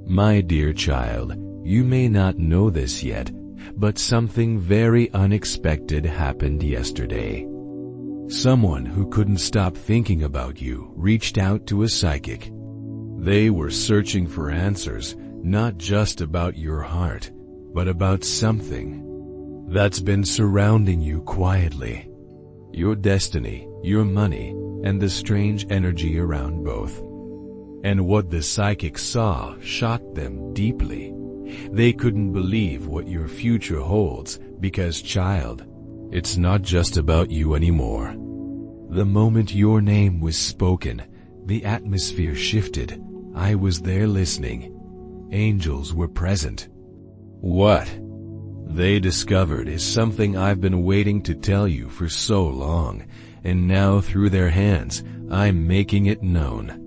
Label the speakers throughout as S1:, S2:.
S1: My dear child, you may not know this yet, but something very unexpected happened yesterday. Someone who couldn't stop thinking about you reached out to a psychic. They were searching for answers, not just about your heart, but about something that's been surrounding you quietly. Your destiny, your money, and the strange energy around both. And what the psychic saw shocked them deeply. They couldn't believe what your future holds because, child, it's not just about you anymore. The moment your name was spoken, the atmosphere shifted. I was there listening. Angels were present. What they discovered is something I've been waiting to tell you for so long, and now through their hands, I'm making it known.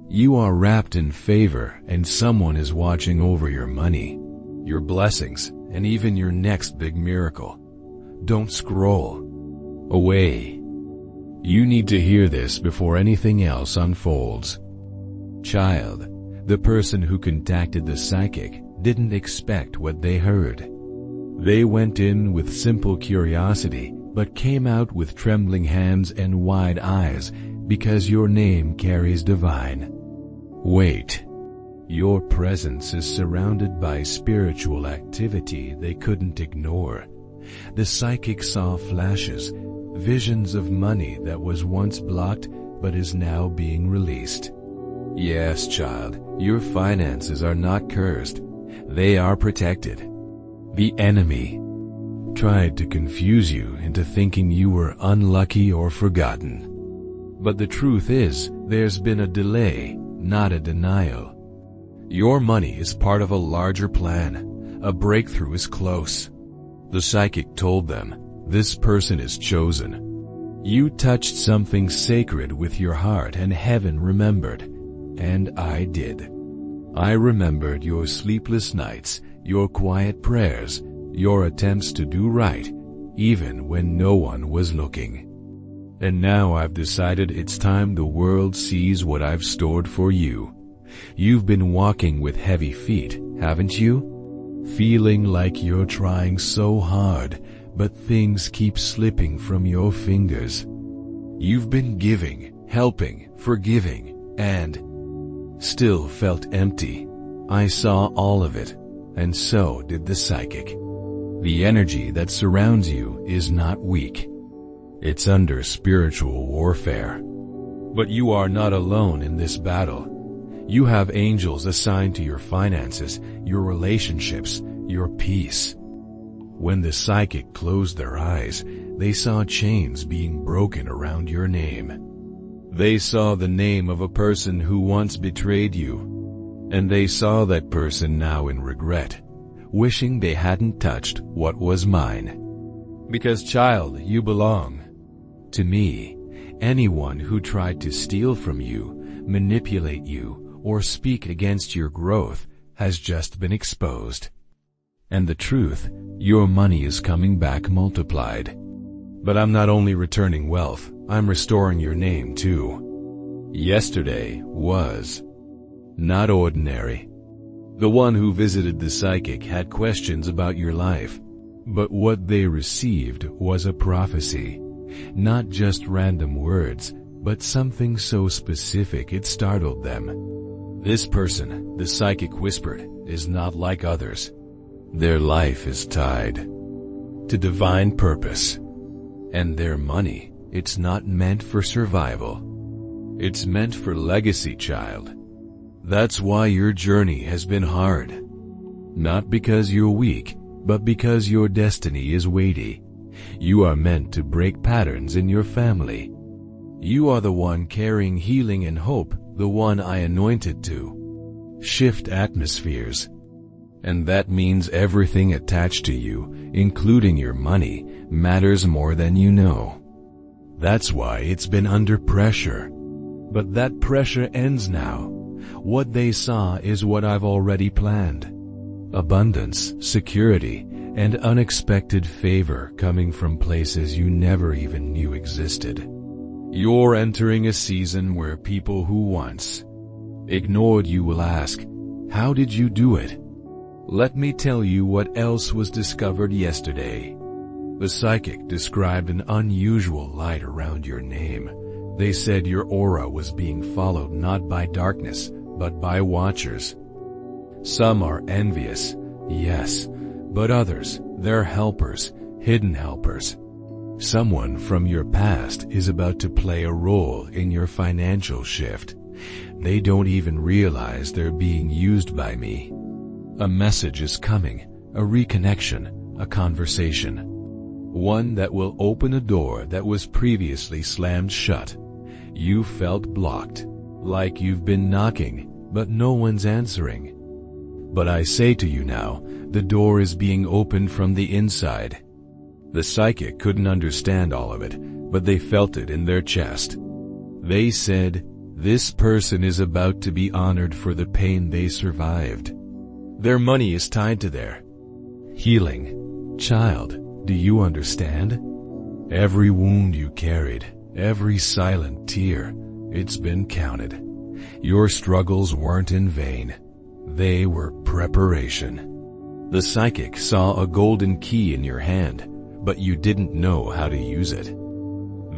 S1: You are wrapped in favor, and someone is watching over your money, your blessings, and even your next big miracle. Don't scroll away. You need to hear this before anything else unfolds. Child, the person who contacted the psychic didn't expect what they heard. They went in with simple curiosity, but came out with trembling hands and wide eyes because your name carries divine weight. Your presence is surrounded by spiritual activity they couldn't ignore. The psychic saw flashes, visions of money that was once blocked but is now being released. Yes, child, your finances are not cursed. They are protected. The enemy tried to confuse you into thinking you were unlucky or forgotten. But the truth is, there's been a delay, not a denial. Your money is part of a larger plan. A breakthrough is close. The psychic told them, this person is chosen. You touched something sacred with your heart and heaven remembered. And I did. I remembered your sleepless nights, your quiet prayers, your attempts to do right, even when no one was looking. And now I've decided it's time the world sees what I've stored for you. You've been walking with heavy feet, haven't you? Feeling like you're trying so hard, but things keep slipping from your fingers. You've been giving, helping, forgiving, and still felt empty. I saw all of it, and so did the psychic. The energy that surrounds you is not weak. It's under spiritual warfare. But you are not alone in this battle. You have angels assigned to your finances, your relationships, your peace. When the psychic closed their eyes, they saw chains being broken around your name. They saw the name of a person who once betrayed you, and they saw that person now in regret, wishing they hadn't touched what was mine. Because, child, you belong to me. Anyone who tried to steal from you, manipulate you, or speak against your growth has just been exposed. And the truth, your money is coming back multiplied. But I'm not only returning wealth, I'm restoring your name too. Yesterday was not ordinary. The one who visited the psychic had questions about your life, but what they received was a prophecy. Not just random words, but something so specific it startled them. This person, the psychic whispered, is not like others. Their life is tied to divine purpose. And their money, it's not meant for survival. It's meant for legacy, child. That's why your journey has been hard. Not because you're weak, but because your destiny is weighty. You are meant to break patterns in your family. You are the one carrying healing and hope, the one I anointed to shift atmospheres. And that means everything attached to you, including your money, matters more than you know. That's why it's been under pressure. But that pressure ends now. What they saw is what I've already planned. Abundance, security, and unexpected favor coming from places you never even knew existed. You're entering a season where people who once ignored you will ask, How did you do it? Let me tell you what else was discovered yesterday. The psychic described an unusual light around your name. They said your aura was being followed not by darkness, but by watchers. Some are envious, yes, but others, they're helpers, hidden helpers. Someone from your past is about to play a role in your financial shift. They don't even realize they're being used by me. A message is coming, a reconnection, a conversation. One that will open a door that was previously slammed shut. You felt blocked, like you've been knocking, but no one's answering. But I say to you now, the door is being opened from the inside. The psychic couldn't understand all of it, but they felt it in their chest. They said, this person is about to be honored for the pain they survived. Their money is tied to their healing. Child, do you understand? Every wound you carried, every silent tear, it's been counted. Your struggles weren't in vain. They were preparation. The psychic saw a golden key in your hand, but you didn't know how to use it.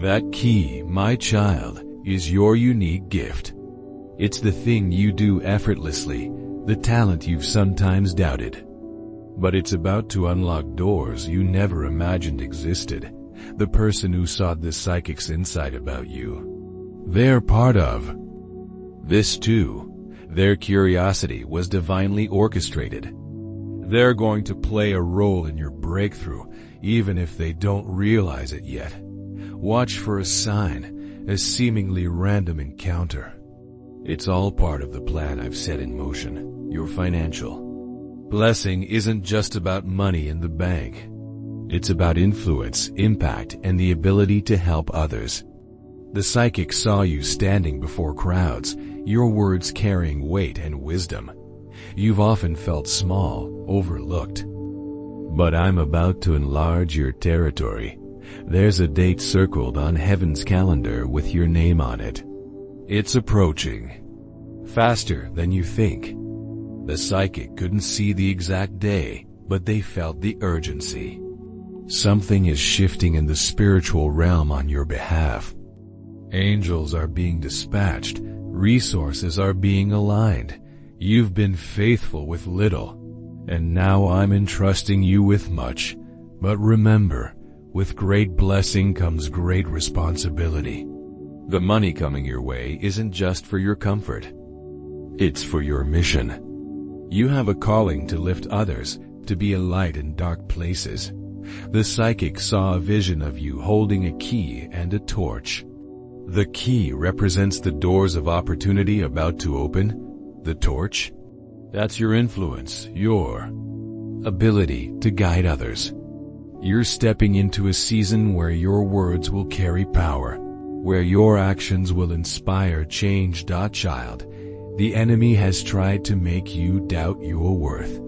S1: That key, my child, is your unique gift. It's the thing you do effortlessly, the talent you've sometimes doubted. But it's about to unlock doors you never imagined existed. The person who saw the psychic's insight about you, they're part of this too. Their curiosity was divinely orchestrated. They're going to play a role in your breakthrough, even if they don't realize it yet. Watch for a sign, a seemingly random encounter. It's all part of the plan I've set in motion, your financial blessing isn't just about money in the bank. It's about influence, impact, and the ability to help others. The psychic saw you standing before crowds, your words carrying weight and wisdom. You've often felt small, overlooked. But I'm about to enlarge your territory. There's a date circled on heaven's calendar with your name on it. It's approaching. Faster than you think. The psychic couldn't see the exact day, but they felt the urgency. Something is shifting in the spiritual realm on your behalf. Angels are being dispatched, resources are being aligned. You've been faithful with little, and now I'm entrusting you with much. But remember, with great blessing comes great responsibility. The money coming your way isn't just for your comfort. It's for your mission. You have a calling to lift others, to be a light in dark places. The psychic saw a vision of you holding a key and a torch. The key represents the doors of opportunity about to open. The torch? That's your influence, your ability to guide others. You're stepping into a season where your words will carry power, where your actions will inspire change. Child, the enemy has tried to make you doubt your worth,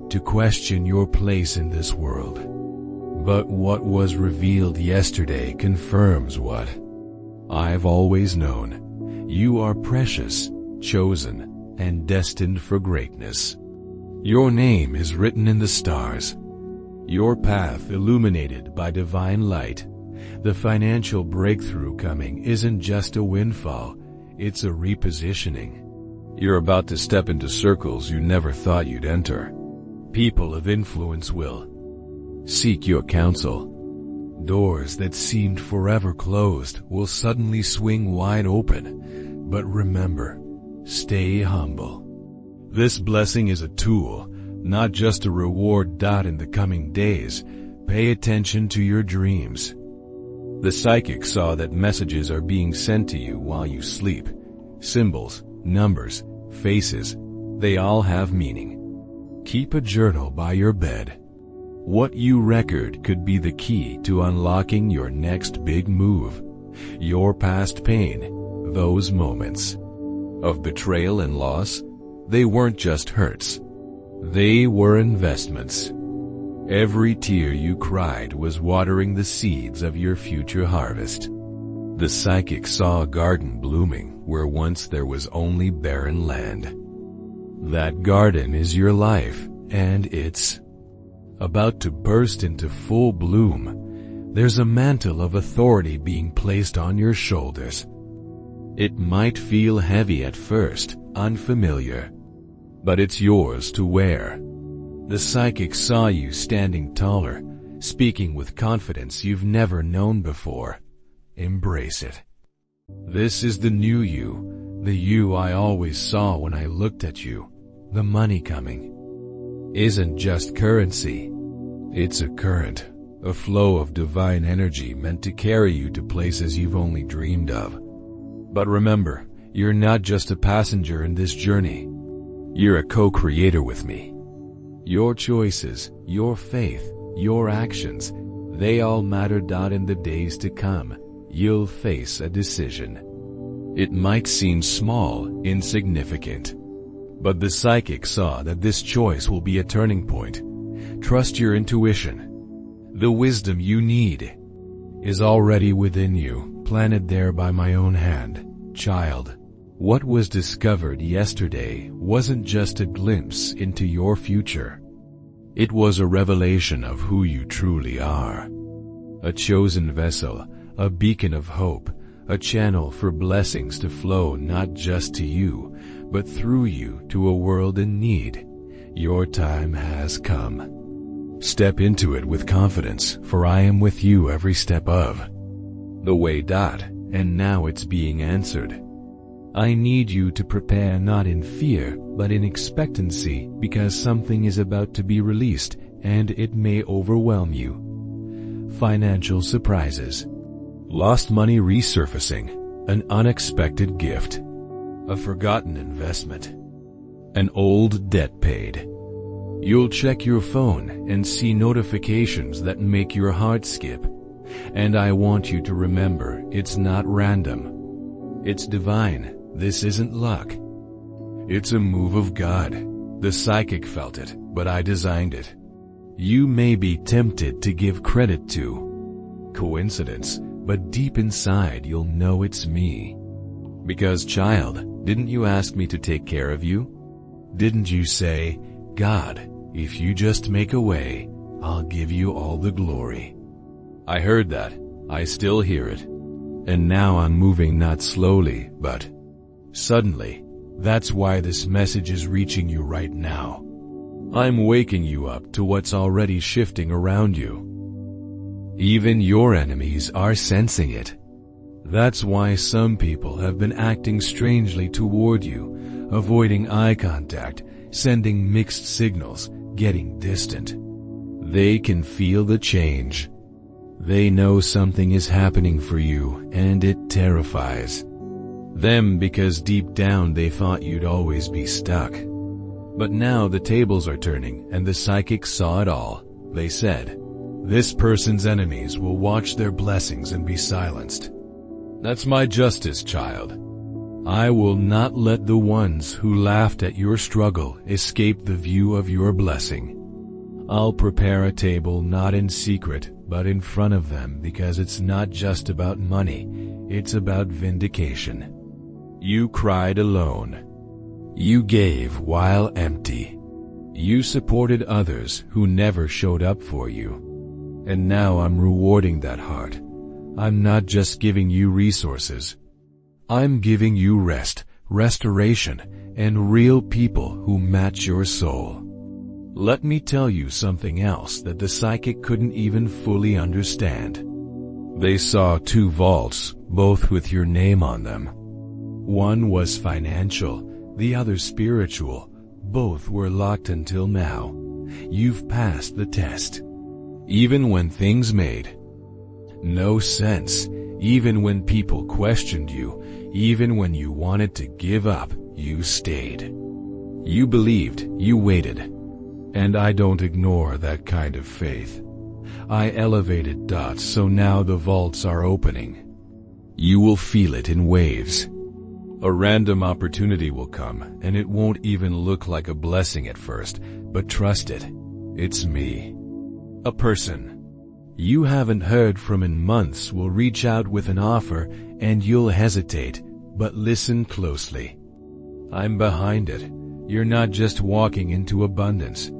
S1: to question your place in this world. But what was revealed yesterday confirms what I've always known. You are precious, chosen, and destined for greatness. Your name is written in the stars. Your path illuminated by divine light. The financial breakthrough coming isn't just a windfall, it's a repositioning. You're about to step into circles you never thought you'd enter. People of influence will seek your counsel. Doors that seemed forever closed will suddenly swing wide open. But remember, stay humble. This blessing is a tool, not just a reward. In the coming days, pay attention to your dreams. The psychic saw that messages are being sent to you while you sleep. Symbols, numbers, faces, they all have meaning. Keep a journal by your bed. What you record could be the key to unlocking your next big move. Your past pain, those moments of betrayal and loss, they weren't just hurts. They were investments. Every tear you cried was watering the seeds of your future harvest. The psychic saw a garden blooming where once there was only barren land. That garden is your life, and it's about to burst into full bloom. There's a mantle of authority being placed on your shoulders. It might feel heavy at first, unfamiliar, but it's yours to wear. The psychic saw you standing taller, speaking with confidence you've never known before. Embrace it. This is the new you, the you I always saw when I looked at you. The money coming isn't just currency. It's a current, a flow of divine energy meant to carry you to places you've only dreamed of. But remember, you're not just a passenger in this journey. You're a co-creator with me. Your choices, your faith, your actions, they all matter. In the days to come, you'll face a decision. It might seem small, insignificant, but the psychic saw that this choice will be a turning point. Trust your intuition. The wisdom you need is already within you, planted there by my own hand. Child, what was discovered yesterday wasn't just a glimpse into your future. It was a revelation of who you truly are. A chosen vessel, a beacon of hope, a channel for blessings to flow not just to you, but through you to a world in need. Your time has come. Step into it with confidence, for I am with you every step of the way. And now it's being answered. I need you to prepare not in fear, but in expectancy, because something is about to be released, and it may overwhelm you. Financial surprises. Lost money resurfacing. An unexpected gift. A forgotten investment. An old debt paid. You'll check your phone and see notifications that make your heart skip. And I want you to remember, it's not random. It's divine. This isn't luck. It's a move of God. The psychic felt it, but I designed it. You may be tempted to give credit to coincidence, but deep inside you'll know it's me. Because, child, didn't you ask me to take care of you? Didn't you say, God, if you just make a way, I'll give you all the glory? I heard that. I still hear it. And now I'm moving not slowly, but suddenly. That's why this message is reaching you right now. I'm waking you up to what's already shifting around you. Even your enemies are sensing it. That's why some people have been acting strangely toward you, avoiding eye contact, sending mixed signals, getting distant. They can feel the change. They know something is happening for you, and it terrifies them because deep down they thought you'd always be stuck. But now the tables are turning, and the psychics saw it all. They said, this person's enemies will watch their blessings and be silenced. That's my justice, child. I will not let the ones who laughed at your struggle escape the view of your blessing. I'll prepare a table not in secret, but in front of them, because it's not just about money, it's about vindication. You cried alone. You gave while empty. You supported others who never showed up for you. And now I'm rewarding that heart. I'm not just giving you resources. I'm giving you rest, restoration, and real people who match your soul. Let me tell you something else that the psychic couldn't even fully understand. They saw 2 vaults, both with your name on them. One was financial, the other spiritual. Both were locked until now. You've passed the test. Even when things made no sense, even when people questioned you, even when you wanted to give up, you stayed. You believed, you waited. And I don't ignore that kind of faith. I elevated dots, so now the vaults are opening. You will feel it in waves. A random opportunity will come, and it won't even look like a blessing at first, but trust it. It's me. A person you haven't heard from in months will reach out with an offer, and you'll hesitate, but listen closely. I'm behind it, You're not just walking into abundance.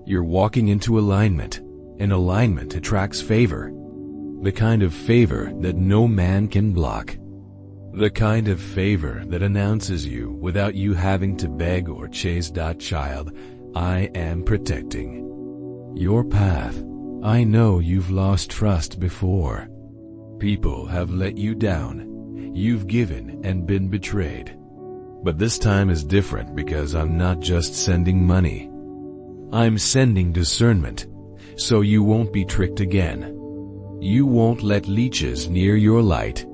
S1: You're walking into alignment, and alignment attracts favor. The kind of favor that no man can block. The kind of favor that announces you without you having to beg or chase. Child, I am protecting your path. I know you've lost trust before. People have let you down. You've given and been betrayed. But this time is different because I'm not just sending money. I'm sending discernment, so you won't be tricked again. You won't let leeches near your light.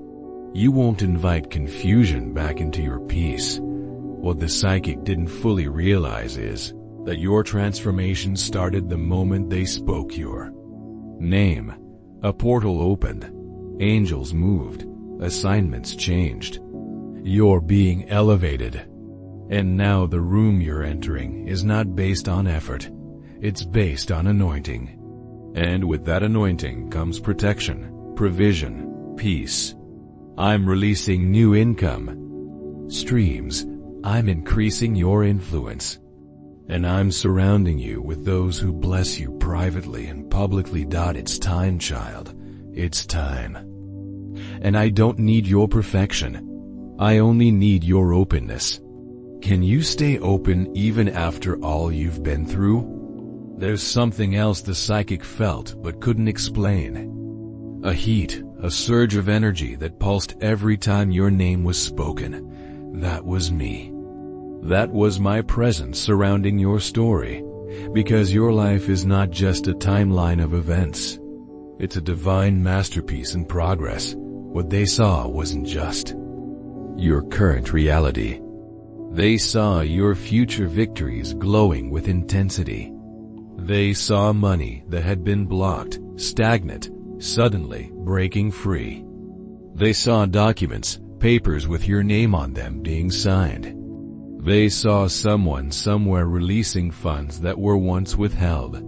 S1: You won't invite confusion back into your peace. What the psychic didn't fully realize is that your transformation started the moment they spoke your name. A portal opened. Angels moved. Assignments changed. You're being elevated. And now the room you're entering is not based on effort. It's based on anointing. And with that anointing comes protection, provision, peace. I'm releasing new income streams. I'm increasing your influence. And I'm surrounding you with those who bless you privately and publicly. It's time, child. It's time. And I don't need your perfection. I only need your openness. Can you stay open even after all you've been through? There's something else the psychic felt but couldn't explain. A heat, a surge of energy that pulsed every time your name was spoken. That was me. That was my presence surrounding your story. Because your life is not just a timeline of events. It's a divine masterpiece in progress. What they saw wasn't just your current reality. They saw your future victories glowing with intensity. They saw money that had been blocked, stagnant, suddenly breaking free. They saw documents, papers with your name on them being signed. They saw someone somewhere releasing funds that were once withheld.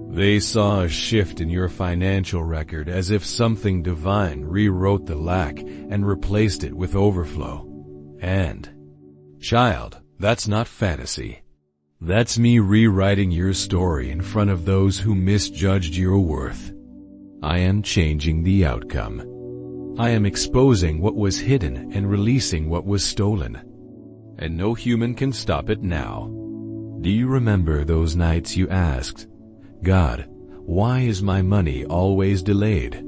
S1: They saw a shift in your financial record as if something divine rewrote the lack and replaced it with overflow. And, child, that's not fantasy. That's me rewriting your story in front of those who misjudged your worth. I am changing the outcome. I am exposing what was hidden and releasing what was stolen. And no human can stop it now. Do you remember those nights you asked, God, why is my money always delayed?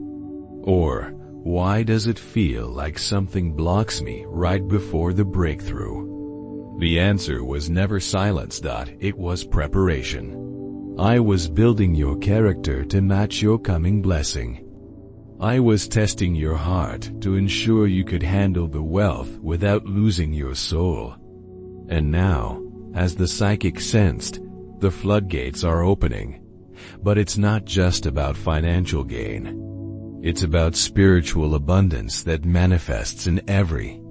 S1: Or, why does it feel like something blocks me right before the breakthrough? The answer was never silence. It was preparation. I was building your character to match your coming blessing. I was testing your heart to ensure you could handle the wealth without losing your soul. And now, as the psychic sensed, the floodgates are opening. But it's not just about financial gain. It's about spiritual abundance that manifests in every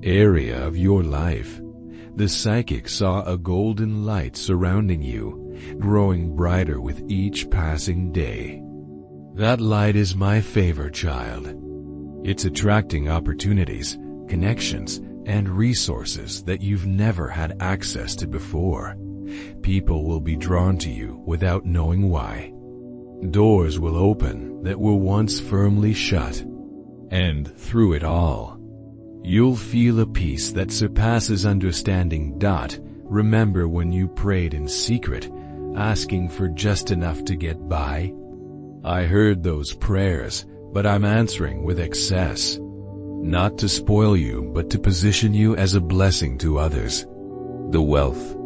S1: area of your life. The psychic saw a golden light surrounding you, growing brighter with each passing day. That light is my favor, child. It's attracting opportunities, connections, and resources that you've never had access to before. People will be drawn to you without knowing why. Doors will open that were once firmly shut. And through it all, you'll feel a peace that surpasses understanding. Remember when you prayed in secret, asking for just enough to get by? I heard those prayers, but I'm answering with excess. Not to spoil you, but to position you as a blessing to others. The wealth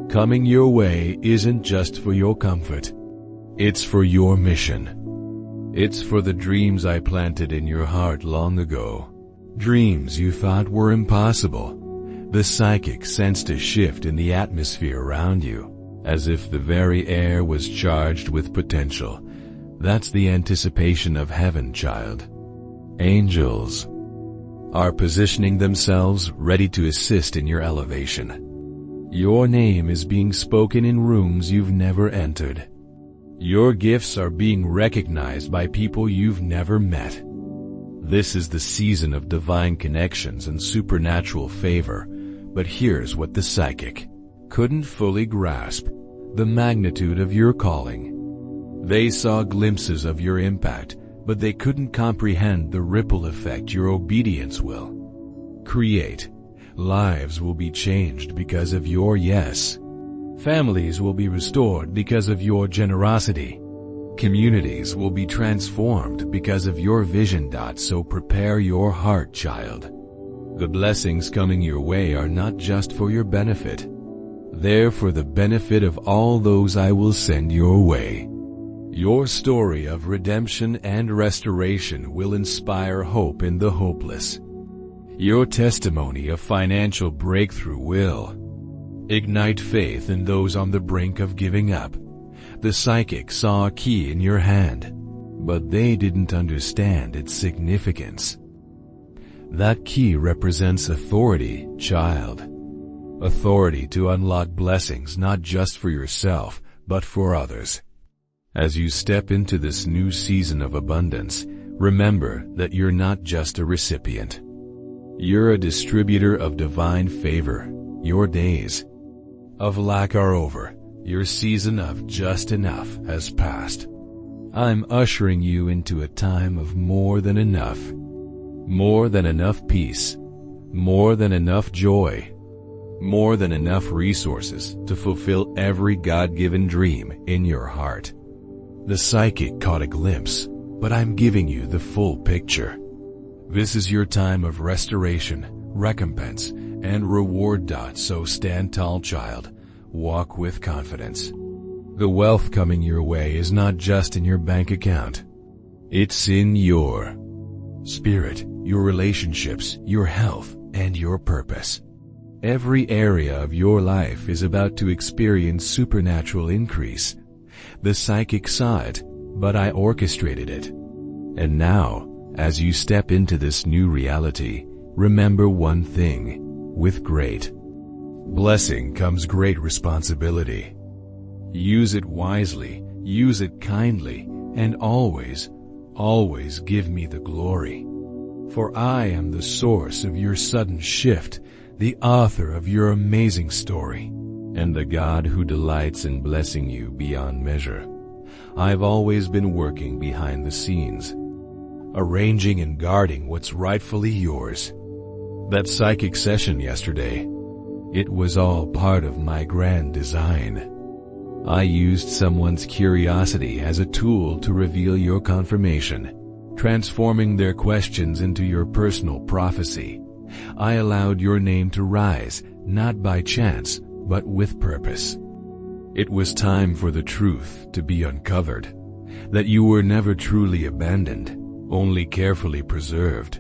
S1: coming your way isn't just for your comfort. It's for your mission. It's for the dreams I planted in your heart long ago. Dreams you thought were impossible. The psychic sensed a shift in the atmosphere around you, as if the very air was charged with potential. That's the anticipation of heaven, child. Angels are positioning themselves ready to assist in your elevation. Your name is being spoken in rooms you've never entered. Your gifts are being recognized by people you've never met. This is the season of divine connections and supernatural favor, but here's what the psychic couldn't fully grasp the magnitude of your calling. They saw glimpses of your impact, but they couldn't comprehend the ripple effect your obedience will create. Lives will be changed because of your yes. Families will be restored because of your generosity. Communities will be transformed because of your vision. So prepare your heart, child. The blessings coming your way are not just for your benefit. They're for the benefit of all those I will send your way. Your story of redemption and restoration will inspire hope in the hopeless. Your testimony of financial breakthrough will ignite faith in those on the brink of giving up. The psychic saw a key in your hand, but they didn't understand its significance. That key represents authority, child. Authority to unlock blessings not just for yourself, but for others. As you step into this new season of abundance, remember that you're not just a recipient. You're a distributor of divine favor. Your days of lack are over. Your season of just enough has passed. I'm ushering you into a time of more than enough. More than enough peace. More than enough joy. More than enough resources to fulfill every God-given dream in your heart. The psychic caught a glimpse, but I'm giving you the full picture. This is your time of restoration, recompense, and reward. So stand tall, child. Walk with confidence. The wealth coming your way is not just in your bank account. It's in your spirit, your relationships, your health, and your purpose. Every area of your life is about to experience supernatural increase. The psychic saw it, but I orchestrated it. And now, as you step into this new reality, remember one thing: with great blessing comes great responsibility. Use it wisely, use it kindly, and always, always give me the glory. For I am the source of your sudden shift, the author of your amazing story, and the God who delights in blessing you beyond measure. I've always been working behind the scenes, arranging and guarding what's rightfully yours. That psychic session yesterday, it was all part of my grand design. I used someone's curiosity as a tool to reveal your confirmation, transforming their questions into your personal prophecy. I allowed your name to rise, not by chance, but with purpose. It was time for the truth to be uncovered, that you were never truly abandoned, only carefully preserved.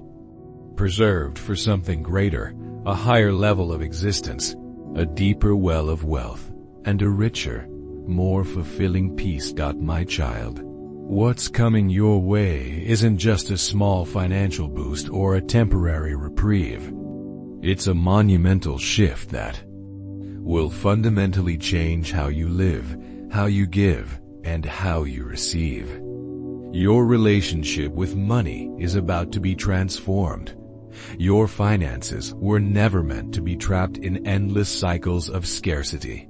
S1: Preserved for something greater, a higher level of existence, a deeper well of wealth, and a richer, more fulfilling peace. My child, what's coming your way isn't just a small financial boost or a temporary reprieve. It's a monumental shift that will fundamentally change how you live, how you give, and how you receive. Your relationship with money is about to be transformed. Your finances were never meant to be trapped in endless cycles of scarcity.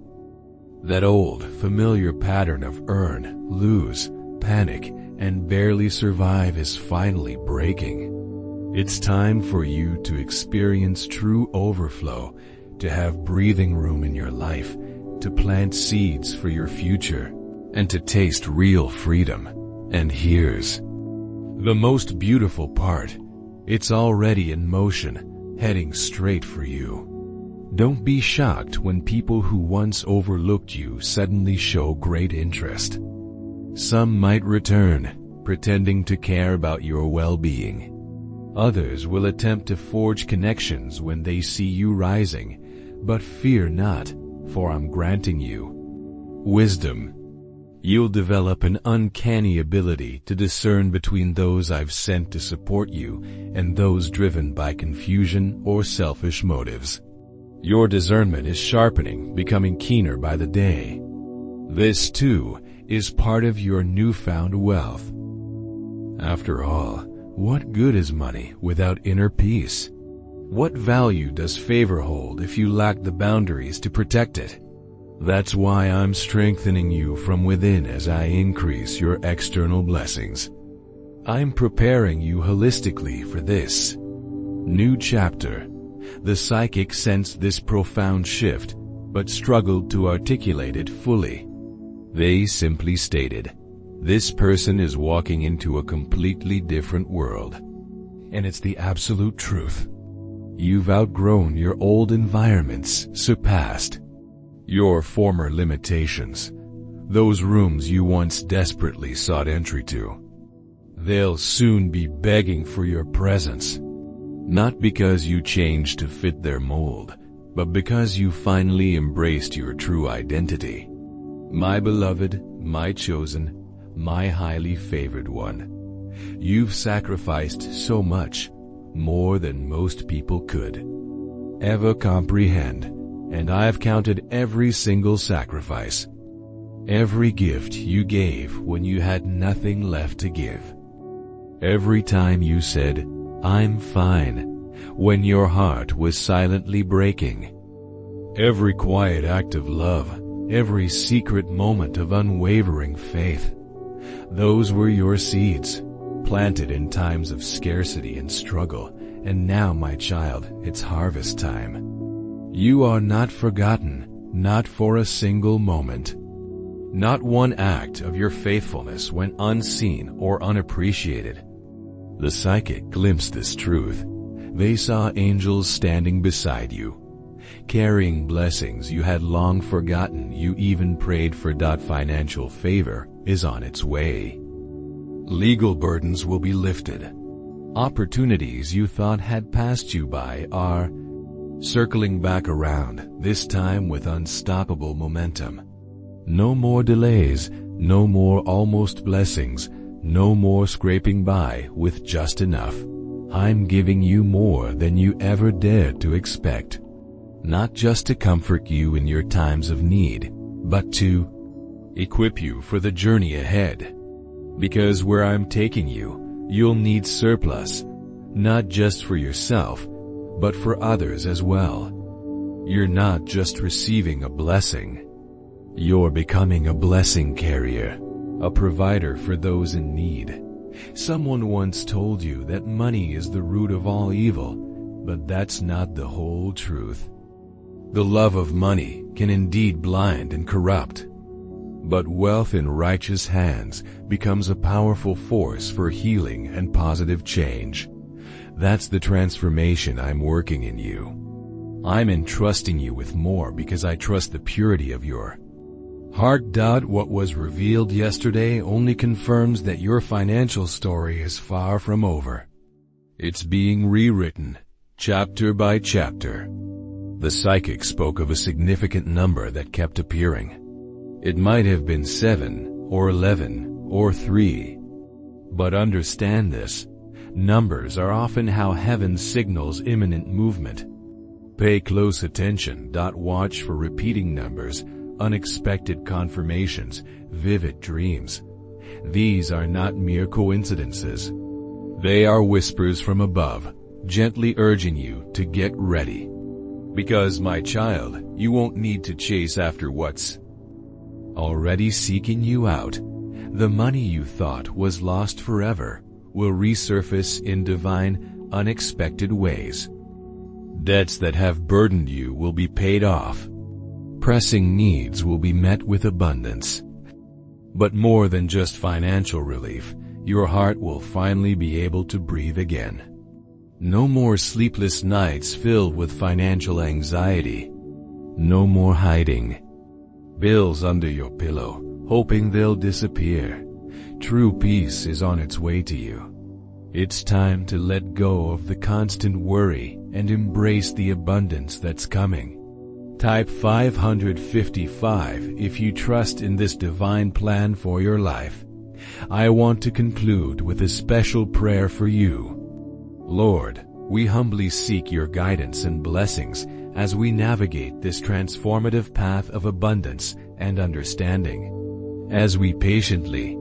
S1: That old, familiar pattern of earn, lose, panic, and barely survive is finally breaking. It's time for you to experience true overflow, to have breathing room in your life, to plant seeds for your future, and to taste real freedom. And here's the most beautiful part. It's already in motion, heading straight for you. Don't be shocked when people who once overlooked you suddenly show great interest. Some might return, pretending to care about your well-being. Others will attempt to forge connections when they see you rising. But fear not, for I'm granting you wisdom. You'll develop an uncanny ability to discern between those I've sent to support you and those driven by confusion or selfish motives. Your discernment is sharpening, becoming keener by the day. This, too, is part of your newfound wealth. After all, what good is money without inner peace? What value does favor hold if you lack the boundaries to protect it? That's why I'm strengthening you from within as I increase your external blessings. I'm preparing you holistically for this new chapter. The psychic sensed this profound shift, but struggled to articulate it fully. They simply stated, "This person is walking into a completely different world." And it's the absolute truth. You've outgrown your old environments, surpassed your former limitations, those rooms you once desperately sought entry to. They'll soon be begging for your presence, not because you changed to fit their mold, but because you finally embraced your true identity. My beloved, my chosen, my highly favored one, you've sacrificed so much, more than most people could ever comprehend, and I've counted every single sacrifice, every gift you gave when you had nothing left to give. Every time you said, "I'm fine," when your heart was silently breaking. Every quiet act of love, every secret moment of unwavering faith. Those were your seeds, planted in times of scarcity and struggle, and now, my child, it's harvest time. You are not forgotten, not for a single moment. Not one act of your faithfulness went unseen or unappreciated. The psychic glimpsed this truth. They saw angels standing beside you, carrying blessings you had long forgotten you even prayed for. Financial favor is on its way. Legal burdens will be lifted. Opportunities you thought had passed you by are circling back around, this time with unstoppable momentum. No more delays, no more almost blessings, no more scraping by with just enough. I'm giving you more than you ever dared to expect. Not just to comfort you in your times of need, but to equip you for the journey ahead. Because where I'm taking you, you'll need surplus, not just for yourself, but for others as well. You're not just receiving a blessing. You're becoming a blessing carrier, a provider for those in need. Someone once told you that money is the root of all evil, but that's not the whole truth. The love of money can indeed blind and corrupt, but wealth in righteous hands becomes a powerful force for healing and positive change. That's the transformation I'm working in you. I'm entrusting you with more because I trust the purity of your heart. What was revealed yesterday only confirms that your financial story is far from over. It's being rewritten, chapter by chapter. The psychic spoke of a significant number that kept appearing. It might have been 7, or 11, or 3. But understand this, numbers are often how heaven signals imminent movement. Pay close attention. Watch for repeating numbers, unexpected confirmations, vivid dreams. These are not mere coincidences. They are whispers from above, gently urging you to get ready. Because, my child, you won't need to chase after what's already seeking you out. The money you thought was lost forever will resurface in divine, unexpected ways. Debts that have burdened you will be paid off. Pressing needs will be met with abundance. But more than just financial relief, your heart will finally be able to breathe again. No more sleepless nights filled with financial anxiety. No more hiding bills under your pillow, hoping they'll disappear. True peace is on its way to you. It's time to let go of the constant worry and embrace the abundance that's coming. Type 555 if you trust in this divine plan for your life. I want to conclude with a special prayer for you. Lord, we humbly seek your guidance and blessings as we navigate this transformative path of abundance and understanding. As we patiently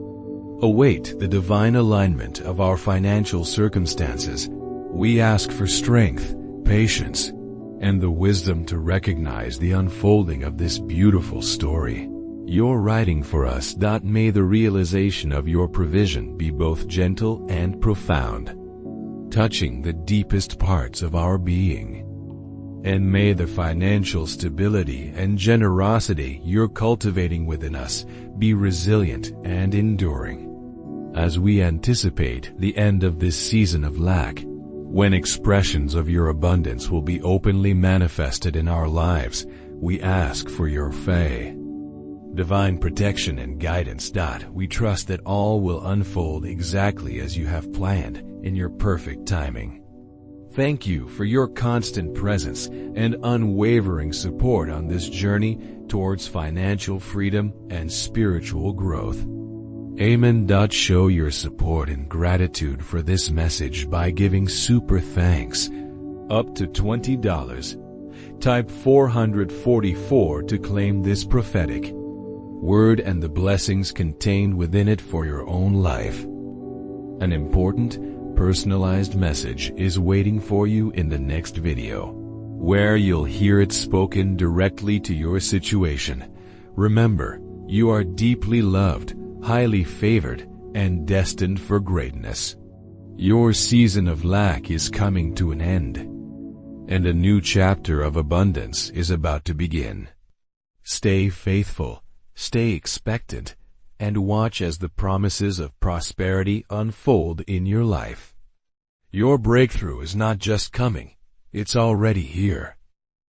S1: await the divine alignment of our financial circumstances, we ask for strength, patience, and the wisdom to recognize the unfolding of this beautiful story you're writing for us. May the realization of your provision be both gentle and profound, touching the deepest parts of our being. And may the financial stability and generosity you're cultivating within us be resilient and enduring, as we anticipate the end of this season of lack, when expressions of your abundance will be openly manifested in our lives. We ask for your divine protection and guidance. We trust that all will unfold exactly as you have planned in your perfect timing. Thank you for your constant presence and unwavering support on this journey towards financial freedom and spiritual growth. Amen. Show your support and gratitude for this message by giving super thanks up to $20. Type 444 to claim this prophetic word and the blessings contained within it for your own life. An important, personalized message is waiting for you in the next video, where you'll hear it spoken directly to your situation. Remember, you are deeply loved, highly favored, and destined for greatness. Your season of lack is coming to an end, and a new chapter of abundance is about to begin. Stay faithful, stay expectant, and watch as the promises of prosperity unfold in your life. Your breakthrough is not just coming, it's already here.